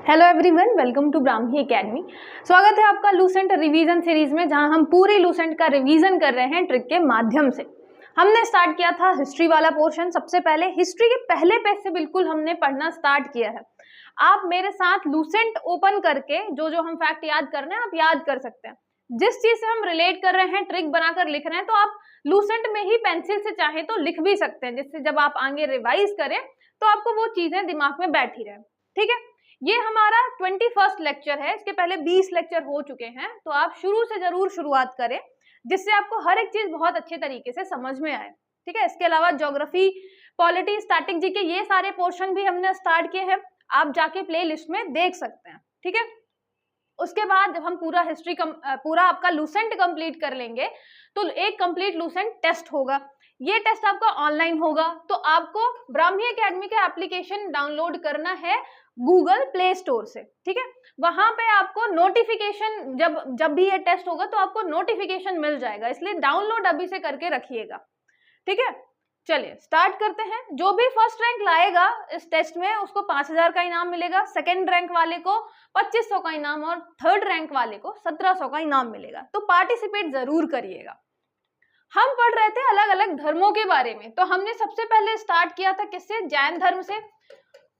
Hello everyone, welcome to Brahmi academy. स्वागत है आपका लूसेंट रिवीजन सीरीज में, जहां हम पूरी लूसेंट का रिवीजन कर रहे हैं ट्रिक के माध्यम से। हमने स्टार्ट किया था हिस्ट्री वाला पोर्शन। सबसे पहले हिस्ट्री के पहले पेज से बिल्कुल हमने पढ़ना स्टार्ट किया है। आप मेरे साथ लूसेंट ओपन करके जो हम फैक्ट याद कर रहे हैं आप याद कर सकते हैं। जिस चीज से हम रिलेट कर रहे हैं, ट्रिक बनाकर लिख रहे हैं, तो आप लूसेंट में ही पेंसिल से चाहे तो लिख भी सकते हैं, जिससे जब आप आगे रिवाइज करें तो आपको वो चीजें दिमाग में बैठी रहे। ठीक है, ये हमारा 21st लेक्चर है। इसके पहले 20 लेक्चर हो चुके हैं, तो आप शुरू से जरूर शुरुआत करें, जिससे आपको हर एक चीज बहुत अच्छे तरीके से समझ में आए। ठीक है, इसके अलावा ज्योग्राफी, पॉलिटी, स्टैटिक जीके, ये सारे पोर्शन भी हमने स्टार्ट किए हैं। आप जाके प्ले लिस्ट में देख सकते हैं। ठीक है, उसके बाद जब हम पूरा हिस्ट्री पूरा आपका लूसेंट कंप्लीट कर लेंगे तो एक कंप्लीट लूसेंट टेस्ट होगा। ये टेस्ट आपका ऑनलाइन होगा, तो आपको ब्राह्मी एकेडमी का एप्लीकेशन डाउनलोड करना है गूगल प्ले स्टोर से। ठीक है, वहां पे आपको नोटिफिकेशन जब भी ये टेस्ट होगा तो आपको नोटिफिकेशन मिल जाएगा, इसलिए डाउनलोड अभी से करके रखिएगा। ठीक है, चलिए स्टार्ट करते हैं। जो भी फर्स्ट रैंक लाएगा इस टेस्ट में उसको 5000 का इनाम मिलेगा, सेकंड रैंक वाले को 2500 का इनाम और थर्ड रैंक वाले को 1700 का इनाम मिलेगा। तो पार्टिसिपेट जरूर करिएगा। हम पढ़ रहे थे अलग अलग धर्मों के बारे में, तो हमने सबसे पहले स्टार्ट किया था किससे? जैन धर्म से।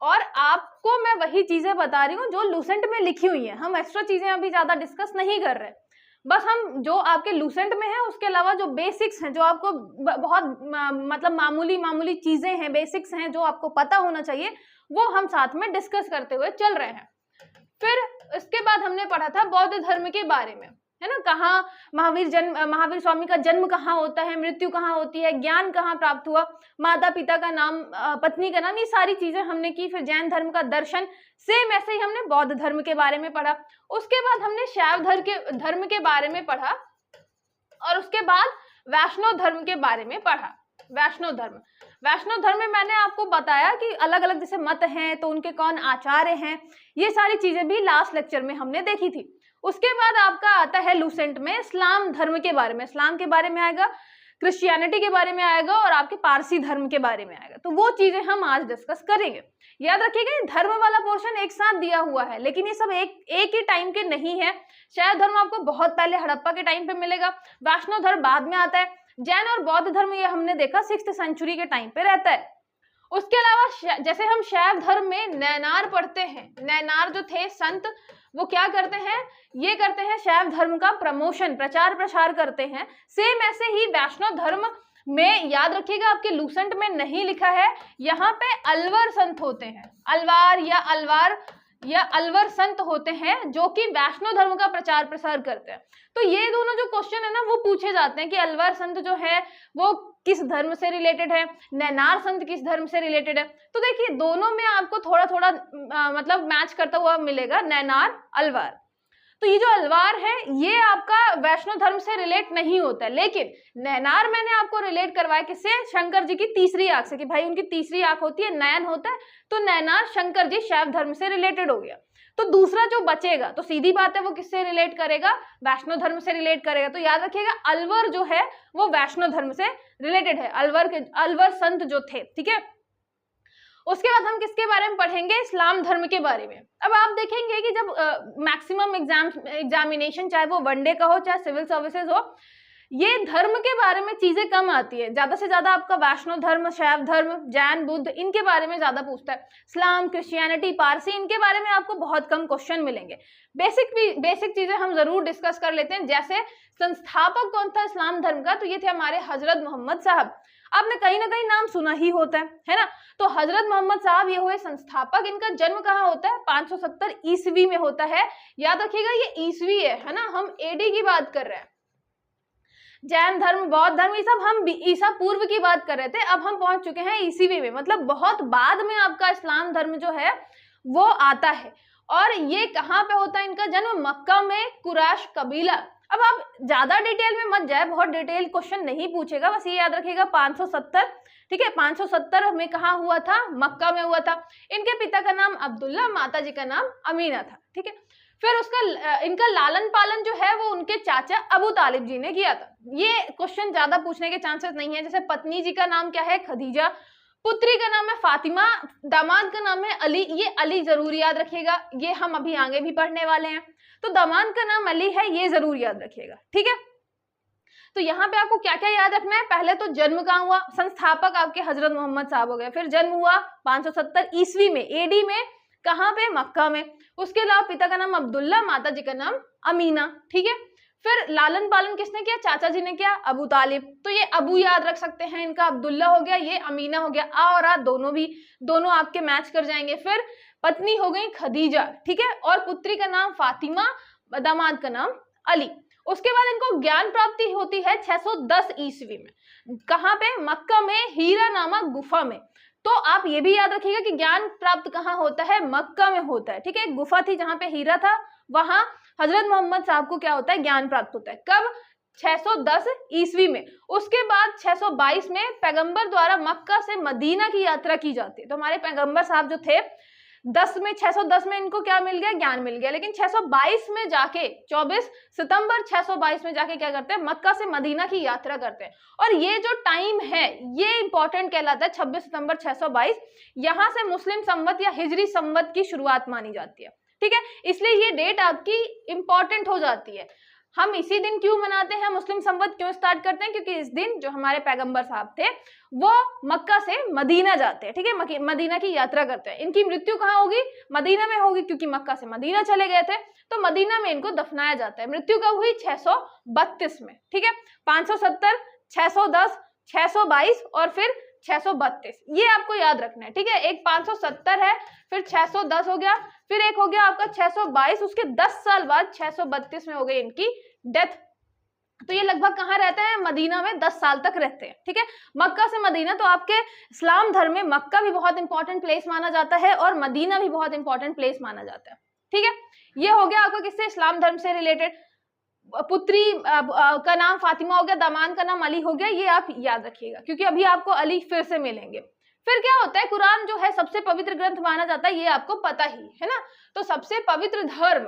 और आपको मैं वही चीजें बता रही हूँ जो लूसेंट में लिखी हुई है। हम एक्स्ट्रा चीजें अभी ज्यादा डिस्कस नहीं कर रहे, बस हम जो आपके लूसेंट में है उसके अलावा जो बेसिक्स हैं, जो आपको बहुत मतलब मामूली चीजें हैं, बेसिक्स हैं जो आपको पता होना चाहिए, वो हम साथ में डिस्कस करते हुए चल रहे हैं। फिर इसके बाद हमने पढ़ा था बौद्ध धर्म के बारे में, है ना। कहाँ महावीर स्वामी का जन्म कहाँ होता है, मृत्यु कहाँ होती है, ज्ञान कहाँ प्राप्त हुआ, माता पिता का नाम, पत्नी का नाम, ये सारी चीजें हमने की। फिर जैन धर्म का दर्शन, सेम ऐसे ही हमने बौद्ध धर्म के बारे में पढ़ा। उसके बाद हमने शैव धर्म के बारे में पढ़ा, और उसके बाद वैष्णव धर्म के बारे में पढ़ा। वैष्णव धर्म में मैंने आपको बताया कि अलग अलग जैसे मत हैं, तो उनके कौन आचार्य हैं, ये सारी चीजें भी लास्ट लेक्चर में हमने देखी थी। उसके बाद आपका आता है लूसेंट में इस्लाम धर्म के बारे में। इस्लाम के बारे में आएगा, क्रिश्चियनिटी के बारे में आएगा, और आपके पारसी धर्म के बारे में आएगा। तो वो चीजें हम आज डिस्कस करेंगे। याद रखिएगा, ये धर्म वाला पोर्शन एक साथ दिया हुआ है, लेकिन ये सब एक ही टाइम के नहीं है। शैव धर्म आपको बहुत पहले हड़प्पा के टाइम पे मिलेगा, वैष्णव धर्म बाद में आता है, जैन और बौद्ध धर्म ये हमने देखा 6th सेंचुरी के टाइम पे रहता है। उसके अलावा जैसे हम शैव धर्म में नैनार पढ़ते हैं, नैनार जो थे संत, वो क्या करते हैं? ये करते हैं शैव धर्म का प्रमोशन, प्रचार प्रसार करते हैं। सेम ऐसे ही वैष्णव धर्म में याद रखिएगा, आपके लूसेंट में नहीं लिखा है, यहाँ पे अलवर संत होते हैं, अलवर संत होते हैं जो कि वैष्णव धर्म का प्रचार प्रसार करते हैं। तो ये दोनों जो क्वेश्चन है ना, वो पूछे जाते हैं कि अलवर संत जो है वो किस धर्म से रिलेटेड है, नैनार संत किस धर्म से रिलेटेड है। तो देखिए, दोनों में आपको थोड़ा थोड़ा मतलब मैच करता हुआ मिलेगा, नैनार, अलवार। तो ये जो अलवार है ये आपका वैष्णव धर्म से रिलेट नहीं होता है, लेकिन नैनार मैंने आपको रिलेट करवाया किससे? शंकर जी की तीसरी आंख से, कि भाई उनकी तीसरी आंख होती है, नयन होता है, तो नैनार शंकर जी शैव धर्म से रिलेटेड हो गया। तो दूसरा जो बचेगा तो सीधी बात है वो किससे रिलेट करेगा? वैष्णव धर्म से रिलेट करेगा। तो याद रखिएगा, अलवर जो है वो वैष्णव धर्म से रिलेटेड है, अलवर संत जो थे। ठीक है, उसके बाद हम किसके बारे में पढ़ेंगे? इस्लाम धर्म के बारे में। अब आप देखेंगे कि जब मैक्सिमम एग्जामिनेशन, चाहे वो वनडे का हो चाहे सिविल सर्विसेज हो, ये धर्म के बारे में चीजें कम आती है। ज्यादा से ज्यादा आपका वैष्णव धर्म, शैव धर्म, जैन, बुद्ध, इनके बारे में ज्यादा पूछता है। इस्लाम, क्रिश्चियनिटी, पारसी, इनके बारे में आपको बहुत कम क्वेश्चन मिलेंगे। बेसिक चीजें हम जरूर डिस्कस कर लेते हैं। जैसे संस्थापक कौन था इस्लाम धर्म का? तो ये थे हमारे हजरत मोहम्मद साहब। आपने कहीं ना कहीं नाम सुना ही होता है ना। तो हजरत मोहम्मद साहब ये हुए संस्थापक। इनका जन्म कहाँ होता है? 570 ईस्वी में होता है। याद रखिएगा, ये ईस्वी है ना, हम एडी की बात कर रहे हैं। जैन धर्म, बौद्ध धर्म, ये सब हम ईसा पूर्व की बात कर रहे थे, अब हम पहुंच चुके हैं ईस्वी में, मतलब बहुत बाद में आपका इस्लाम धर्म जो है वो आता है। और ये कहाँ पे होता है इनका जन्म? मक्का में, कुरैश कबीला। अब आप ज्यादा डिटेल में मत जाए, बहुत डिटेल क्वेश्चन नहीं पूछेगा, बस ये याद रखिएगा 570। ठीक है, 570 में कहाँ हुआ था? मक्का में हुआ था। इनके पिता का नाम अब्दुल्ला, माता जी का नाम अमीना था। ठीक है, फिर उसका इनका लालन पालन जो है वो उनके चाचा अबू तालिब जी ने किया था। ये क्वेश्चन ज्यादा पूछने के चांसेस नहीं है। जैसे पत्नी जी का नाम क्या है? खदीजा, पुत्री का नाम है फातिमा, दामाद का नाम है अली। ये अली जरूर याद रखिएगा, ये हम अभी आगे भी पढ़ने वाले हैं। तो दामाद का नाम अली है, ये जरूर याद रखिएगा, ठीक है। तो यहाँ पे आपको क्या क्या याद रखना है, पहले तो जन्म कहाँ हुआ, संस्थापक आपके हजरत मोहम्मद साहब हो गए। फिर जन्म हुआ 570 ईस्वी में, एडी में, कहाँ पे, मक्का में। उसके अलावा पिता का नाम अब्दुल्ला, माता जी का नाम अमीना, ठीक है। फिर लालन पालन किसने किया, चाचा जी ने किया, अबू तालिब। तो ये अबू याद रख सकते हैं, इनका अब्दुल्ला हो गया, ये अमीना हो गया। आ और आ दोनों आपके मैच कर जाएंगे। फिर पत्नी हो गई खदीजा, ठीक है, और पुत्री का नाम फातिमा, दामाद का नाम अली। उसके बाद इनको ज्ञान प्राप्ति होती है 610 ईस्वी में, कहाँ पे, मक्का में, हीरा नामक गुफा में। तो आप ये भी याद रखिएगा कि ज्ञान प्राप्त कहाँ होता है, मक्का में होता है, ठीक है। एक गुफा थी जहां पे हीरा था, वहां हजरत मोहम्मद साहब को क्या होता है, ज्ञान प्राप्त होता है। कब, 610 ईस्वी में। उसके बाद 622 में पैगंबर द्वारा मक्का से मदीना की यात्रा की जाती है। तो हमारे पैगंबर साहब जो थे 610 में इनको क्या मिल गया, ज्ञान मिल गया। लेकिन 622 में जाके, 24 सितंबर 622 में जाके क्या करते हैं, मक्का से मदीना की यात्रा करते हैं। और ये जो टाइम है ये इंपॉर्टेंट कहलाता है, 26 सितंबर 622। यहाँ से मुस्लिम संवत या हिजरी संवत की शुरुआत मानी जाती है, ठीक है। इसलिए ये डेट आपकी इंपॉर्टेंट हो जाती है। हम इसी दिन क्यों मनाते हैं, मुस्लिम संवत क्यों स्टार्ट करते हैं, क्योंकि इस दिन जो हमारे पैगंबर साहब थे वो मक्का से मदीना जाते हैं, ठीक है, मदीना की यात्रा करते हैं। इनकी मृत्यु कहाँ होगी, मदीना में होगी, क्योंकि मक्का से मदीना चले गए थे, तो मदीना में इनको दफनाया जाता है। मृत्यु कब हुई, 632 में, ठीक है। 570, 610, 622 और फिर 632, ये आपको याद रखना है, ठीक है। एक 570 है, फिर 610 हो गया, फिर एक हो गया आपका 622, उसके 10 साल बाद 632 में हो गई इनकी डेथ। तो ये लगभग कहाँ रहते हैं, मदीना में 10 साल तक रहते हैं, ठीक है। मक्का से मदीना, तो आपके इस्लाम धर्म में मक्का भी बहुत इंपॉर्टेंट प्लेस माना जाता है और मदीना भी बहुत इंपॉर्टेंट प्लेस माना जाता है, ठीक है। ये हो गया आपको किससे, इस्लाम धर्म से रिलेटेड। पुत्री का नाम फातिमा हो गया, दामाद का नाम अली हो गया, ये आप याद रखिएगा, क्योंकि अभी आपको अली फिर से मिलेंगे। फिर क्या होता है, कुरान जो है सबसे पवित्र ग्रंथ माना जाता है, ये आपको पता ही है ना। तो सबसे पवित्र धर्म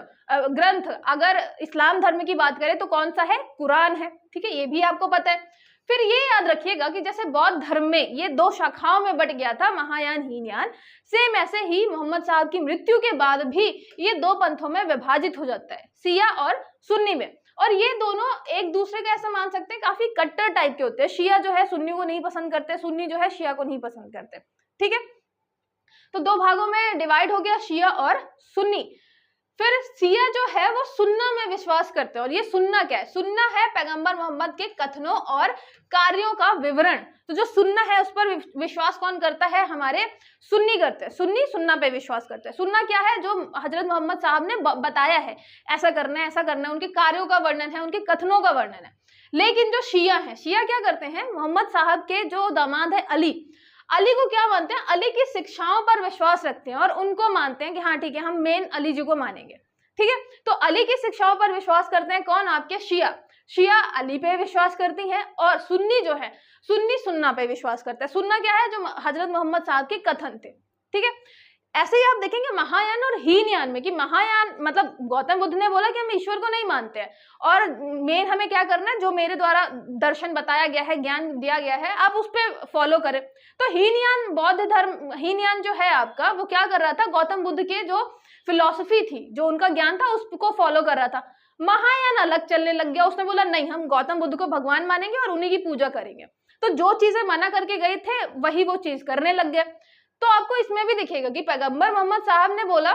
ग्रंथ अगर इस्लाम धर्म की बात करें तो कौन सा है, कुरान है, ठीक है, ये भी आपको पता है। फिर ये याद रखिएगा कि जैसे बौद्ध धर्म में ये 2 शाखाओं में बट गया था, महायान हीनयान, सेम ऐसे ही मोहम्मद साहब की मृत्यु के बाद भी ये 2 पंथों में विभाजित हो जाता है, शिया और सुन्नी में। और ये दोनों एक दूसरे का ऐसा मान सकते हैं काफी कट्टर टाइप के होते हैं। शिया जो है सुन्नी को नहीं पसंद करते, सुन्नी जो है शिया को नहीं पसंद करते, ठीक है। तो 2 भागों में डिवाइड हो गया, शिया और सुन्नी। फिर शिया जो है वो सुन्ना में विश्वास करते हैं। और ये सुन्ना क्या है, सुन्ना है पैगंबर मोहम्मद के कथनों और कार्यों का विवरण। तो जो सुन्ना है उस पर विश्वास कौन करता है, हमारे सुन्नी करते हैं, सुन्नी सुन्ना पे विश्वास करते हैं। सुन्ना क्या है, जो हजरत मोहम्मद साहब ने बताया है, ऐसा करना है, ऐसा करना है, उनके कार्यों का वर्णन है, उनके कथनों का वर्णन है। लेकिन जो शिया है, शिया क्या करते हैं, मोहम्मद साहब के जो दामाद है अली को क्या मानते हैं, अली की शिक्षाओं पर विश्वास रखते हैं और उनको मानते हैं कि हाँ ठीक है, हम मेन अली जी को मानेंगे, ठीक है। तो अली की शिक्षाओं पर विश्वास करते हैं कौन, आपके शिया अली पे विश्वास करती हैं, और सुन्नी जो है, सुन्नी सुन्ना पे विश्वास करते हैं। सुन्ना क्या है, जो हजरत मोहम्मद साहब के कथन थे, ठीक है। ऐसे ही आप देखेंगे महायान और हीनयान में, कि महायान मतलब गौतम बुद्ध ने बोला कि हम ईश्वर को नहीं मानते हैं और मेन हमें क्या करना है, जो मेरे द्वारा दर्शन बताया गया है, ज्ञान दिया गया है, आप उस पर फॉलो करें। तो हीनयान बौद्ध धर्म, हीनयान जो है आपका, वो क्या कर रहा था, गौतम बुद्ध के जो फिलॉसफी थी, जो उनका ज्ञान था, उसको फॉलो कर रहा था। महायान अलग चलने लग गया, उसने बोला नहीं, हम गौतम बुद्ध को भगवान मानेंगे और उन्हीं की पूजा करेंगे। तो जो चीजें मना करके गए थे वही वो चीज करने लग गए। तो आपको इसमें भी दिखेगा कि पैगंबर मोहम्मद साहब ने बोला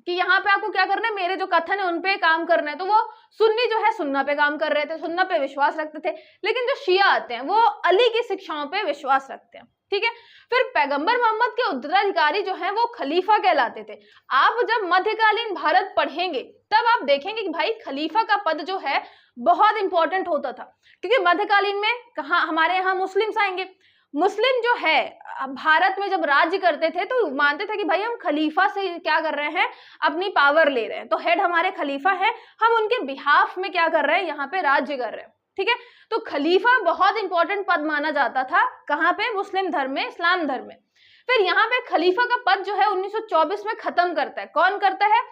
कि यहाँ पे आपको क्या करना है, मेरे जो कथन है उन पे काम करना है। तो वो सुन्नी जो है सुन्ना पे काम कर रहे थे, सुन्ना पे विश्वास रखते थे। लेकिन जो शिया आते हैं वो अली की शिक्षाओं पे विश्वास रखते हैं, ठीक है। फिर पैगंबर मोहम्मद के उत्तराधिकारी जो हैं वो खलीफा कहलाते थे। आप जब मध्यकालीन भारत पढ़ेंगे तब आप देखेंगे कि भाई खलीफा का पद जो है बहुत इंपॉर्टेंट होता था, क्योंकि मध्यकालीन में कहाँ हमारे यहाँ मुस्लिम्स आएंगे। मुस्लिम जो है भारत में जब राज्य करते थे तो मानते थे कि भाई हम खलीफा से क्या कर रहे हैं, अपनी पावर ले रहे हैं, तो हेड हमारे खलीफा है, हम उनके बिहाफ में क्या कर रहे हैं, यहाँ पे राज्य कर रहे हैं, ठीक है। तो खलीफा बहुत इंपॉर्टेंट पद माना जाता था, कहाँ पे, मुस्लिम धर्म में, इस्लाम धर्म में। फिर यहाँ पे खलीफा का पद जो है 1924 में खत्म करता है, कौन करता है,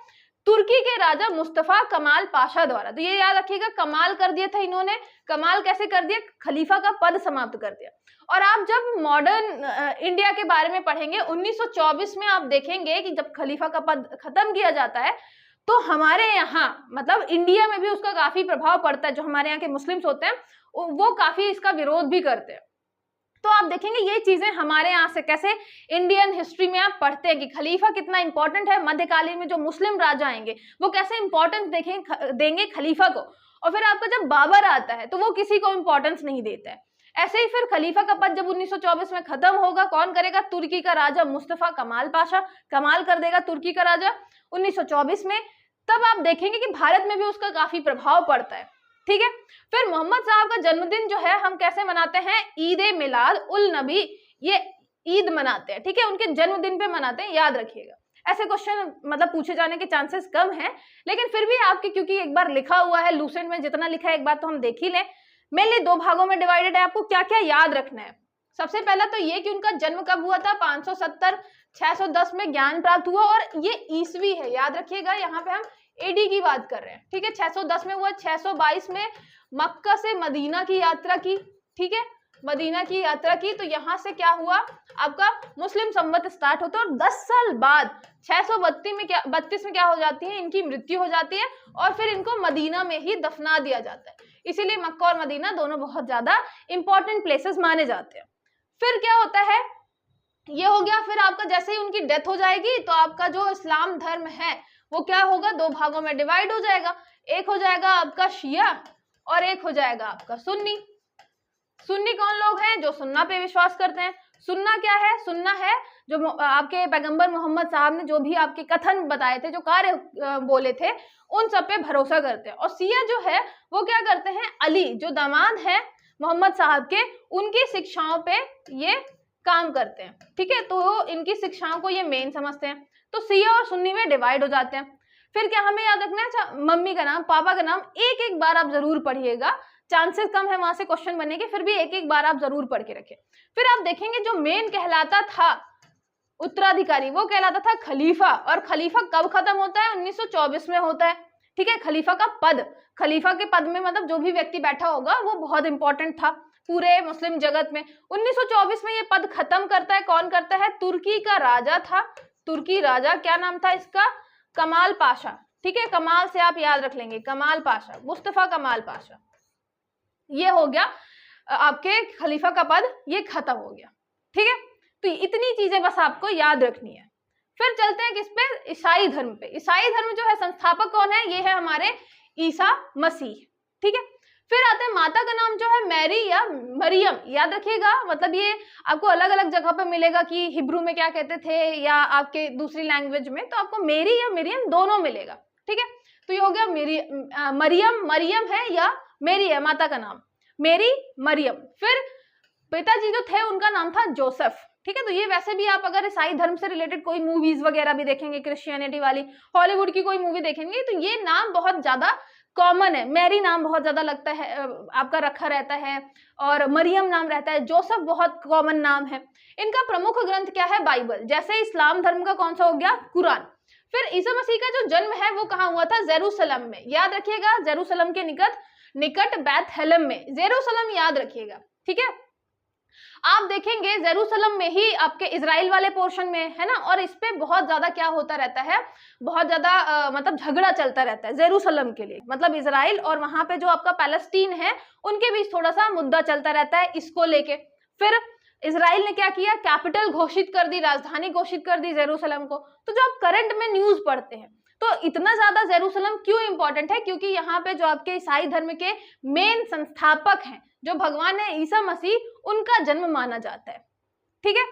तुर्की के राजा मुस्तफा कमाल पाशा द्वारा। तो ये याद रखिएगा, कमाल कर दिया था इन्होंने। कमाल कैसे कर दिया? खलीफा का पद समाप्त कर दिया। और आप जब मॉडर्न इंडिया के बारे में पढ़ेंगे 1924 में आप देखेंगे कि जब खलीफा का पद खत्म किया जाता है तो हमारे यहाँ मतलब इंडिया में भी उसका काफी प्रभाव पड़ता है। जो हमारे यहाँ के मुस्लिम्स होते हैं वो काफी इसका विरोध भी करते हैं। तो आप देखेंगे ये चीजें हमारे यहाँ से कैसे इंडियन हिस्ट्री में आप पढ़ते हैं कि खलीफा कितना इंपॉर्टेंट है। मध्यकालीन में जो मुस्लिम राजा आएंगे वो कैसे इंपॉर्टेंस देंगे खलीफा को। और फिर आपका जब बाबर आता है तो वो किसी को इंपॉर्टेंस नहीं देता है। ऐसे ही फिर खलीफा का पद जब 1924 में खत्म होगा, कौन करेगा? तुर्की का राजा मुस्तफा कमाल पाशा। कमाल कर देगा तुर्की का राजा 1924 में। तब आप देखेंगे कि भारत में भी उसका काफी प्रभाव पड़ता है। ठीक है, फिर मोहम्मद साहब का जन्मदिन जो है हम कैसे मनाते हैं? ईद ए मिलाद उल नबी, ये ईद मनाते हैं। ठीक है, उनके जन्मदिन पे मनाते हैं, याद रखिएगा। ऐसे क्वेश्चन मतलब पूछे जाने के चांसेस कम हैं, लेकिन फिर भी आपके क्योंकि एक बार लिखा हुआ है लूसेंट में, जितना लिखा है एक बार तो हम देख ही लें। मेनली 2 भागों में डिवाइडेड है। आपको क्या क्या याद रखना है? सबसे पहला तो ये कि उनका जन्म कब हुआ था? 570 610 में ज्ञान प्राप्त हुआ, और ये ईस्वी है, याद रखिएगा। यहाँ पे हम एडी की बात कर रहे हैं। ठीक है, 610 में हुआ। 622 में मक्का से मदीना की यात्रा की। ठीक है, मदीना की यात्रा की, तो यहाँ से क्या हुआ? आपका मुस्लिम संवत स्टार्ट होता है। और 10 साल बाद 632 में क्या हो जाती है? इनकी मृत्यु हो जाती है, और फिर इनको मदीना में ही दफना दिया जाता है। इसीलिए मक्का और मदीना दोनों बहुत ज्यादा इंपॉर्टेंट प्लेसेस माने जाते हैं। फिर क्या होता है? ये हो गया। फिर आपका जैसे ही उनकी डेथ हो जाएगी तो आपका जो इस्लाम धर्म है वो क्या होगा? 2 भागों में डिवाइड हो जाएगा। एक हो जाएगा आपका शिया और एक हो जाएगा आपका सुन्नी। सुन्नी कौन लोग हैं? जो सुन्ना पे विश्वास करते हैं। सुन्ना क्या है? सुन्ना है जो आपके पैगंबर मोहम्मद साहब ने जो भी आपके कथन बताए थे, जो कार्य बोले थे, उन सब पे भरोसा करते हैं। और सिया जो है वो क्या करते हैं? अली जो दामाद है मोहम्मद साहब के, उनकी शिक्षाओं पे ये काम करते हैं। ठीक है, तो इनकी शिक्षाओं को ये मेन समझते हैं। तो सिया और सुन्नी में डिवाइड हो जाते हैं। फिर क्या हमें याद रखना है? अच्छा, मम्मी का नाम, पापा का नाम एक एक बार आप जरूर पढ़िएगा। चांसेस कम है वहां से क्वेश्चन बनने के, फिर भी एक एक बार आप जरूर पढ़ के रखें। फिर आप देखेंगे जो मेन कहलाता था उत्तराधिकारी, वो कहलाता था खलीफा। और खलीफा कब खत्म होता है? 1924 में होता है। ठीक है, खलीफा का पद, खलीफा के पद में मतलब जो भी व्यक्ति बैठा होगा वो बहुत इंपॉर्टेंट था पूरे मुस्लिम जगत में। 1924 में ये पद खत्म करता है। कौन करता है? तुर्की का राजा था। तुर्की राजा, क्या नाम था इसका? कमाल पाशा। ठीक है, कमाल से आप याद रख लेंगे, कमाल पाशा, मुस्तफा कमाल पाशा। ये हो गया आपके खलीफा का पद, ये खत्म हो गया। ठीक है, तो इतनी चीजें बस आपको याद रखनी है। फिर चलते हैं किस पे? ईसाई धर्म पे। ईसाई धर्म जो है संस्थापक कौन है? ये है हमारे ईसा मसीह। ठीक है, फिर आते हैं माता का नाम जो है मैरी या मरियम, याद रखिएगा। मतलब ये आपको अलग अलग जगह पे मिलेगा कि हिब्रू में क्या कहते थे या आपके दूसरी लैंग्वेज में, तो आपको मेरी या मरियम दोनों मिलेगा। ठीक है, तो ये हो गया मरियम, मरियम है या मेरी है माता का नाम, मेरी मरियम। फिर पिताजी जो थे उनका नाम था जोसेफ। ठीक है, तो ये वैसे भी आप अगर ईसाई धर्म से रिलेटेड कोई मूवीज वगैरह भी देखेंगे, क्रिश्चियनिटी वाली हॉलीवुड की कोई मूवी देखेंगे, तो ये नाम बहुत ज्यादा कॉमन है। मैरी नाम बहुत ज्यादा लगता है आपका रखा रहता है, और मरियम नाम रहता है। जोसेफ बहुत कॉमन नाम है। इनका प्रमुख ग्रंथ क्या है? बाइबल। जैसे इस्लाम धर्म का कौन सा हो गया? कुरान। फिर ईसा मसीह का जो जन्म है वो कहाँ हुआ था? जेरूसलम में, याद रखिएगा। जेरूसलम के निकट बैथलेहम में, जेरूसलम याद रखिएगा। ठीक है, आप देखेंगे जेरूसलम में ही आपके इजराइल वाले पोर्शन में है ना, और इस पे बहुत ज्यादा क्या होता रहता है? बहुत ज्यादा मतलब झगड़ा चलता रहता है जेरूसलम के लिए। मतलब इजराइल और वहां पे जो आपका पैलेस्टीन है उनके बीच थोड़ा सा मुद्दा चलता रहता है इसको लेके। फिर इजराइल ने क्या किया? कैपिटल घोषित कर दी, राजधानी घोषित कर दी जेरूसलम को। तो जो आप करंट में न्यूज पढ़ते हैं, तो इतना ज्यादा जेरूसलम क्यों इंपॉर्टेंट है? क्योंकि यहाँ पे जो आपके ईसाई धर्म के मेन संस्थापक हैं, जो भगवान है ईसा मसीह, उनका जन्म माना जाता है। ठीक है,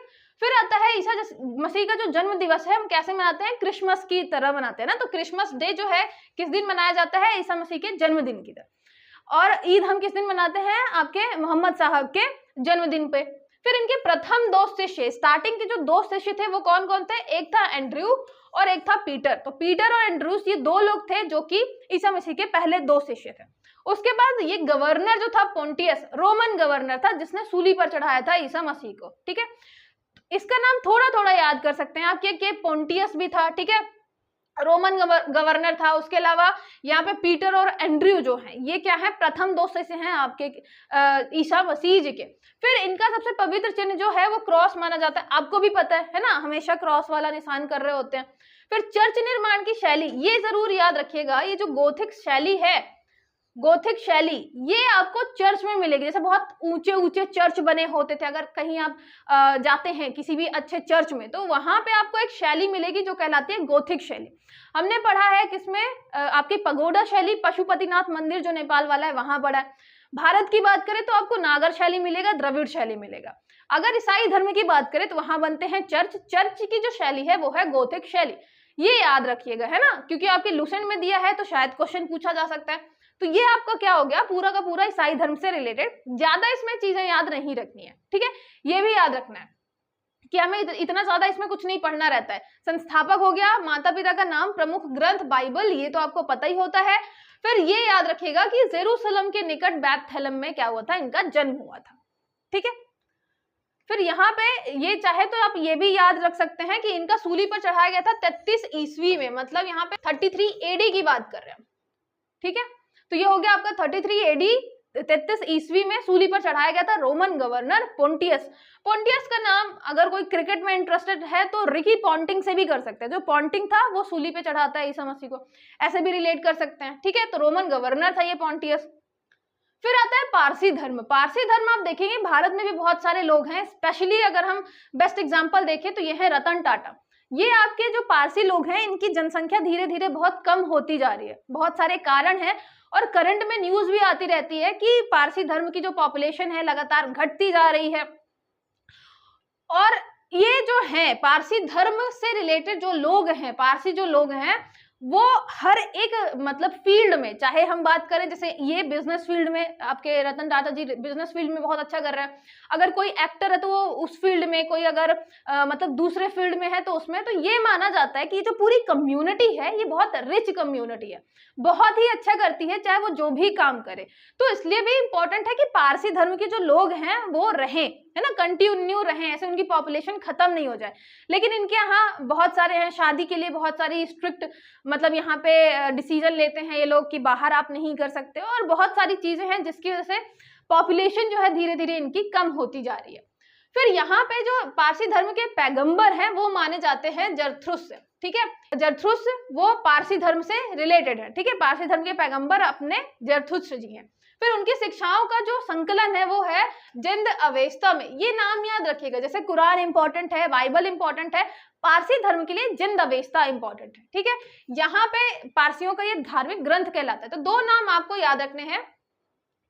फिर आता है ईसा मसीह का जो जन्म दिवस है हम कैसे मनाते हैं? क्रिसमस की तरह मनाते हैं ना। तो क्रिसमस डे जो है किस दिन मनाया जाता है? ईसा मसीह के जन्मदिन की तरह। और ईद हम किस दिन मनाते हैं? आपके मोहम्मद साहब के जन्मदिन पे। फिर इनके प्रथम 2 शिष्य, स्टार्टिंग के जो 2 शिष्य थे वो कौन कौन थे? एक था एंड्रयू और एक था पीटर। तो पीटर और एंड्रूस ये 2 लोग थे जो कि ईसा मसीह के पहले 2 शिष्य थे। उसके बाद ये गवर्नर जो था पोंटियस, रोमन गवर्नर था जिसने सूली पर चढ़ाया था ईसा मसीह को। ठीक है, इसका नाम थोड़ा थोड़ा याद कर सकते हैं आप कि पोंटियस भी था। ठीक है, रोमन गवर्नर था। उसके अलावा यहाँ पे पीटर और एंड्रयू जो हैं ये क्या है, प्रथम दो शिष्य हैं आपके ईसा मसीह जी के। फिर इनका सबसे पवित्र चिन्ह जो है वो क्रॉस माना जाता है, आपको भी पता है ना, हमेशा क्रॉस वाला निशान कर रहे होते हैं। फिर चर्च निर्माण की शैली, ये जरूर याद रखिएगा, ये जो गोथिक शैली है, गोथिक शैली ये आपको चर्च में मिलेगी। जैसे बहुत ऊंचे ऊंचे चर्च बने होते थे, अगर कहीं आप जाते हैं किसी भी अच्छे चर्च में तो वहां पे आपको एक शैली मिलेगी जो कहलाती है गोथिक शैली। हमने पढ़ा है किसमें, आपकी पगोडा शैली, पशुपतिनाथ मंदिर जो नेपाल वाला है वहां पढ़ा है। भारत की बात करें तो आपको नागर शैली मिलेगा, द्रविड़ शैली मिलेगा। अगर ईसाई धर्म की बात करें तो वहां बनते हैं चर्च, चर्च की जो शैली है वो है गोथिक शैली। ये याद रखिएगा, है ना, क्योंकि आपके लुसेंट में दिया है तो शायद क्वेश्चन पूछा जा सकता है। तो ये आपका क्या हो गया, पूरा का पूरा ईसाई धर्म से रिलेटेड, ज्यादा इसमें चीजें याद नहीं रखनी है, ठीक है। ये भी याद रखना है कि हमें इतना ज्यादा इसमें कुछ नहीं पढ़ना रहता है। संस्थापक हो गया, माता पिता का नाम, प्रमुख ग्रंथ बाइबल, ये तो आपको पता ही होता है। फिर ये याद रखिएगा कि जेरूसलम के निकट बैतलहम में क्या हुआ था, इनका जन्म हुआ था, ठीक है। फिर यहाँ पे ये चाहे तो आप ये भी याद रख सकते हैं कि इनका सूली पर चढ़ाया गया था 33 ईस्वी में, मतलब यहाँ पे 33 एडी की बात कर रहे हैं, ठीक है। तो ये हो गया आपका 33 एडी, 33 ईस्वी में सूली पर चढ़ाया गया था रोमन गवर्नर पोंटियस। पोंटियस का नाम अगर कोई क्रिकेट में इंटरेस्टेड है तो रिकी पॉन्टिंग से भी कर सकते हैं, जो पॉन्टिंग था वो सूली पे चढ़ाता है ईसा मसीह को, ऐसे भी रिलेट कर सकते हैं, ठीक है। तो रोमन गवर्नर था ये पोंटियस। फिर आता है पारसी धर्म। पारसी धर्म आप देखेंगे भारत में भी बहुत सारे लोग हैं, स्पेशली अगर हम बेस्ट एग्जांपल देखें तो ये है रतन टाटा। ये आपके जो पारसी लोग हैं इनकी जनसंख्या धीरे धीरे बहुत कम होती जा रही है, बहुत सारे कारण हैं और करंट में न्यूज भी आती रहती है कि पारसी धर्म की जो पॉपुलेशन है लगातार घटती जा रही है। और ये जो है पारसी धर्म से रिलेटेड जो लोग हैं, पारसी जो लोग हैं वो हर एक मतलब फील्ड में, चाहे हम बात करें जैसे ये बिजनेस फील्ड में, आपके रतन टाटा जी बिजनेस फील्ड में बहुत अच्छा कर रहे हैं। अगर कोई एक्टर है तो वो उस फील्ड में, कोई अगर मतलब दूसरे फील्ड में है तो उसमें, तो ये माना जाता है कि ये जो पूरी कम्युनिटी है ये बहुत रिच कम्युनिटी है, बहुत ही अच्छा करती है चाहे वो जो भी काम करे। तो इसलिए भी इंपॉर्टेंट है कि पारसी धर्म के जो लोग हैं वो रहें, है ना, कंटिन्यू रहें, ऐसे उनकी पॉपुलेशन खत्म नहीं हो जाए। लेकिन इनके यहाँ बहुत सारे हैं, शादी के लिए बहुत सारी स्ट्रिक्ट मतलब यहाँ पे डिसीजन लेते हैं ये लोग कि बाहर आप नहीं कर सकते, और बहुत सारी चीजें हैं जिसकी वजह से पॉपुलेशन जो है धीरे धीरे इनकी कम होती जा रही है। फिर यहाँ पे जो पारसी धर्म के पैगंबर हैं वो माने जाते हैं जरथुस, ठीक है। जरथुस वो पारसी धर्म से रिलेटेड है, ठीक है। पारसी धर्म के पैगंबर अपने जरथुस जी हैं। फिर उनकी शिक्षाओं का जो संकलन है वो है जिंद अवेस्ता में। ये नाम याद रखिएगा, जैसे कुरान इंपॉर्टेंट है, बाइबल इंपॉर्टेंट है, पारसी धर्म के लिए जिंद अवेस्ता इंपॉर्टेंट है, ठीक है। यहाँ पे पारसियों का ये धार्मिक ग्रंथ कहलाता है। तो दो नाम आपको याद रखने हैं,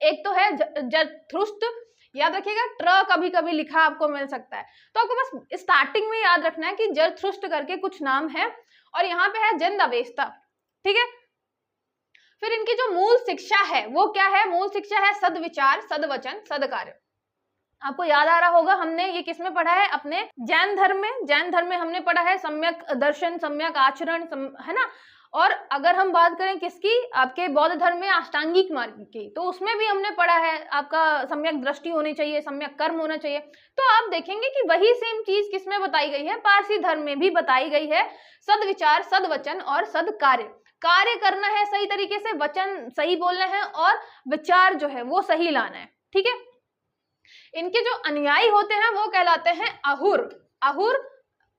एक तो है जरथुस्त, याद रखिएगा, ट्र कभी कभी लिखा आपको मिल सकता है, तो आपको बस स्टार्टिंग में याद रखना है कि जरथुस्त करके कुछ नाम है, और यहाँ पे है जिंद अवेस्ता, ठीक है। फिर इनकी जो मूल शिक्षा है वो क्या है, मूल शिक्षा है सदविचार, सदवचन, सदकार्य। आपको याद आ रहा होगा हमने ये किसमें पढ़ा है, अपने जैन धर्म में। जैन धर्म में हमने पढ़ा है सम्यक दर्शन, सम्यक आचरण, है ना। और अगर हम बात करें किसकी, आपके बौद्ध धर्म में अष्टांगिक मार्ग की, तो उसमें भी हमने पढ़ा है आपका सम्यक दृष्टि होनी चाहिए, सम्यक कर्म होना चाहिए। तो आप देखेंगे कि वही सेम चीज किसमें बताई गई है, पारसी धर्म में भी बताई गई है, सदविचार, सदवचन और सदकार्य। कार्य करना है सही तरीके से, वचन सही बोलना है और विचार जो है वो सही लाना है, ठीक है। इनके जो अनुयायी होते हैं वो कहलाते हैं अहुर। अहुर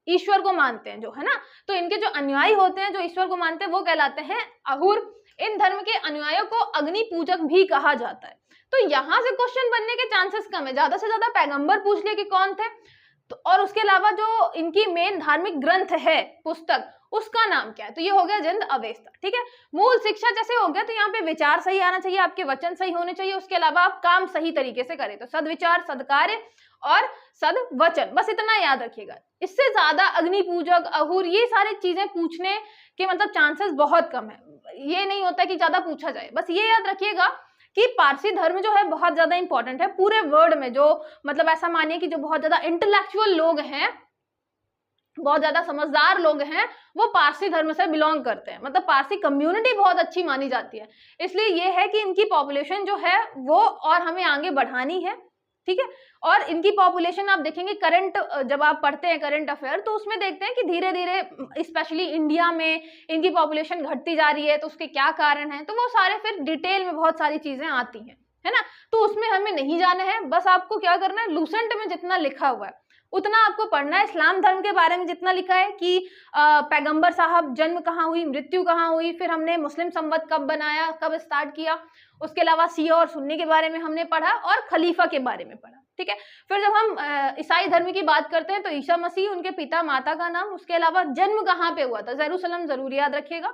ईश्वर को मानते हैं जो, है ना। तो इनके जो अनुयायी होते हैं जो ईश्वर को मानते हैं वो कहलाते हैं अहुर। इन धर्म के अनुयायियों को अग्नि पूजक भी कहा जाता है। तो यहां से क्वेश्चन बनने के चांसेस कम है, ज्यादा से ज्यादा पैगंबर पूछ ले कि कौन थे, तो और उसके अलावा जो इनकी मेन धार्मिक ग्रंथ है, पुस्तक, उसका नाम क्या है, तो ये हो गया जिंद अवेस्ता, ठीक है। मूल शिक्षा जैसे हो गया, तो यहाँ पे विचार सही आना चाहिए, आपके वचन सही होने चाहिए, उसके अलावा आप काम सही तरीके से करें, तो सदविचार, सदकार्य और सदवचन, बस इतना याद रखिएगा। इससे ज्यादा अग्नि पूजक, अहुर, ये सारी चीजें पूछने के मतलब चांसेस बहुत कम है, ये नहीं होता कि ज्यादा पूछा जाए। बस ये याद रखिएगा कि पारसी धर्म जो है बहुत ज्यादा इंपॉर्टेंट है पूरे वर्ल्ड में। जो मतलब ऐसा मानिए कि जो बहुत ज्यादा इंटेलेक्चुअल लोग हैं, बहुत ज्यादा समझदार लोग हैं, वो पारसी धर्म से बिलोंग करते हैं, मतलब पारसी कम्युनिटी बहुत अच्छी मानी जाती है। इसलिए ये है कि इनकी पॉपुलेशन जो है वो और हमें आगे बढ़ानी है, ठीक है। और इनकी पॉपुलेशन आप देखेंगे करंट, जब आप पढ़ते हैं करंट अफेयर तो उसमें देखते हैं कि धीरे धीरे स्पेशली इंडिया में इनकी पॉपुलेशन घटती जा रही है, तो उसके क्या कारण है, तो वो सारे फिर डिटेल में बहुत सारी चीजें आती हैं, है ना। तो उसमें हमें नहीं जाना है, बस आपको क्या करना है, लूसेंट में जितना लिखा हुआ है उतना आपको पढ़ना है। इस्लाम धर्म के बारे में जितना लिखा है कि पैगंबर साहब जन्म कहाँ हुई, मृत्यु कहाँ हुई, फिर हमने मुस्लिम संवत कब बनाया, कब स्टार्ट किया, उसके अलावा शिया और सुन्नी के बारे में हमने पढ़ा और खलीफा के बारे में पढ़ा, ठीक है। फिर जब हम ईसाई धर्म की बात करते हैं तो ईसा मसीह, उनके पिता माता का नाम, उसके अलावा जन्म कहाँ पे हुआ था, जेरूसलम जरूर याद रखिएगा।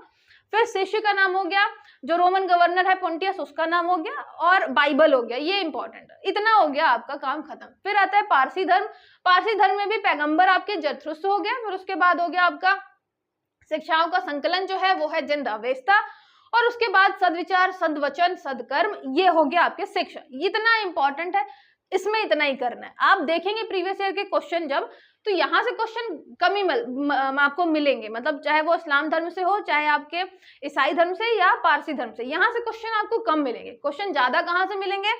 फिर शिष्य का नाम हो गया, जो रोमन गवर्नर है पोंटियस उसका नाम हो गया, और बाइबल हो गया, ये इंपॉर्टेंट है। इतना हो गया आपका काम खत्म। फिर आता है पारसी धर्म। पारसी धर्म में भी पैगंबर आपके जरथुस्त्र हो गया। फिर उसके बाद हो गया आपका शिक्षाओं का संकलन जो है वो है जिंद अवेस्ता, और उसके बाद सदविचार, सदवचन, सदकर्म, ये हो गया आपके शिक्षा। इतना इंपॉर्टेंट है, इसमें इतना ही करना है। आप देखेंगे प्रीवियस ईयर के क्वेश्चन जब, तो यहाँ से क्वेश्चन कम ही आपको मिलेंगे, मतलब चाहे वो इस्लाम धर्म से हो, चाहे आपके ईसाई धर्म से या पारसी धर्म से, यहाँ से क्वेश्चन आपको कम मिलेंगे। क्वेश्चन ज्यादा कहाँ से मिलेंगे,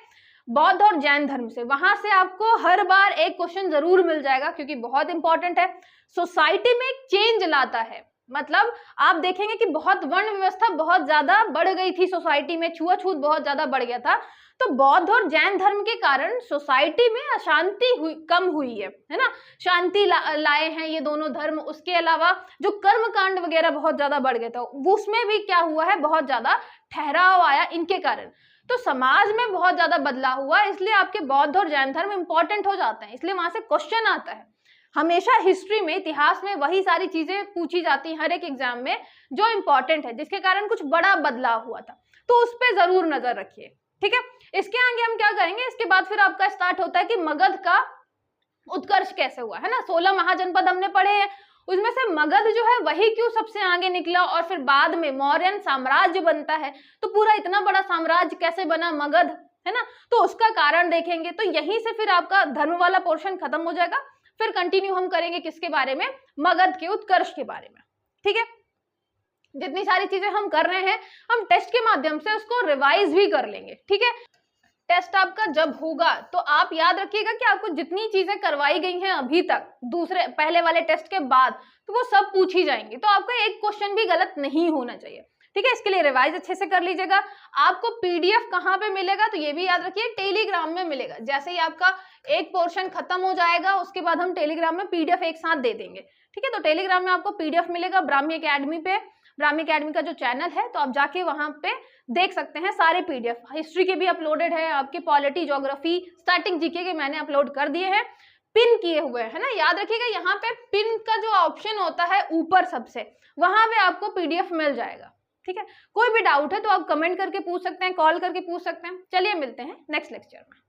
बौद्ध और जैन धर्म से। वहां से आपको हर बार एक क्वेश्चन जरूर मिल जाएगा, क्योंकि बहुत इंपॉर्टेंट है, सोसाइटी में एक चेंज लाता है। मतलब आप देखेंगे कि बहुत वर्ण व्यवस्था बहुत ज्यादा बढ़ गई थी सोसाइटी में, छुआछूत बहुत ज्यादा बढ़ गया था, तो बौद्ध और जैन धर्म के कारण सोसाइटी में अशांति कम हुई है ना, शांति लाए हैं ये दोनों धर्म। उसके अलावा जो कर्म कांड वगैरह बहुत ज्यादा बढ़ गया था, उसमें भी क्या हुआ है, बहुत ज्यादा ठहराव आया इनके कारण। तो समाज में बहुत ज्यादा बदलाव हुआ, इसलिए आपके बौद्ध और जैन धर्म इंपॉर्टेंट हो जाते हैं, इसलिए वहां से क्वेश्चन आता है। हमेशा हिस्ट्री में, इतिहास में वही सारी चीजें पूछी जाती हैं हर एक एग्जाम में जो इंपॉर्टेंट है, जिसके कारण कुछ बड़ा बदलाव हुआ था, तो उस पर जरूर नजर रखिए, ठीक है। इसके आगे हम क्या करेंगे, इसके बाद फिर आपका स्टार्ट होता है कि मगध का उत्कर्ष कैसे हुआ, है ना। 16 महाजनपद हमने पढ़े हैं, उसमें से मगध जो है वही क्यों सबसे आगे निकला, और फिर बाद में मौर्यन साम्राज्य बनता है, तो पूरा इतना बड़ा साम्राज्य कैसे बना मगध, है ना, तो उसका कारण देखेंगे। तो यहीं से फिर आपका धर्म वाला पोर्शन खत्म हो जाएगा। फिर कंटिन्यू हम करेंगे किसके बारे में, मगध के उत्कर्ष के बारे में, ठीक है। जितनी सारी चीजें हम कर रहे हैं, हम टेस्ट के माध्यम से उसको रिवाइज भी कर लेंगे, ठीक है। टेस्ट आपका जब होगा तो आप याद रखिएगा कि आपको जितनी चीजें करवाई गई हैं अभी तक पहले वाले टेस्ट के बाद, तो वो सब पूछी जाएंगी, तो आपका एक क्वेश्चन भी गलत नहीं होना चाहिए, ठीक है। इसके लिए रिवाइज अच्छे से कर लीजिएगा। आपको पीडीएफ कहाँ पे मिलेगा, तो ये भी याद रखिए, टेलीग्राम में मिलेगा। जैसे ही आपका एक पोर्शन खत्म हो जाएगा, उसके बाद हम टेलीग्राम में पीडीएफ एक साथ दे देंगे, ठीक है। तो टेलीग्राम में आपको पीडीएफ मिलेगा ब्राह्मी एकेडमी पे, ब्राह्मी एकेडमी का जो चैनल है, तो आप जाके वहां पे देख सकते हैं सारे पीडीएफ। हिस्ट्री के भी अपलोडेड है, आपके पॉलिटी, ज्योग्राफी, स्टैटिक, जीके के मैंने अपलोड कर दिए हैं, पिन किए हुए हैं, है ना। याद रखिएगा यहाँ पे पिन का जो ऑप्शन होता है ऊपर सबसे, वहां पे आपको पीडीएफ मिल जाएगा, ठीक है। कोई भी डाउट है तो आप कमेंट करके पूछ सकते हैं, कॉल करके पूछ सकते हैं। चलिए मिलते हैं नेक्स्ट लेक्चर में।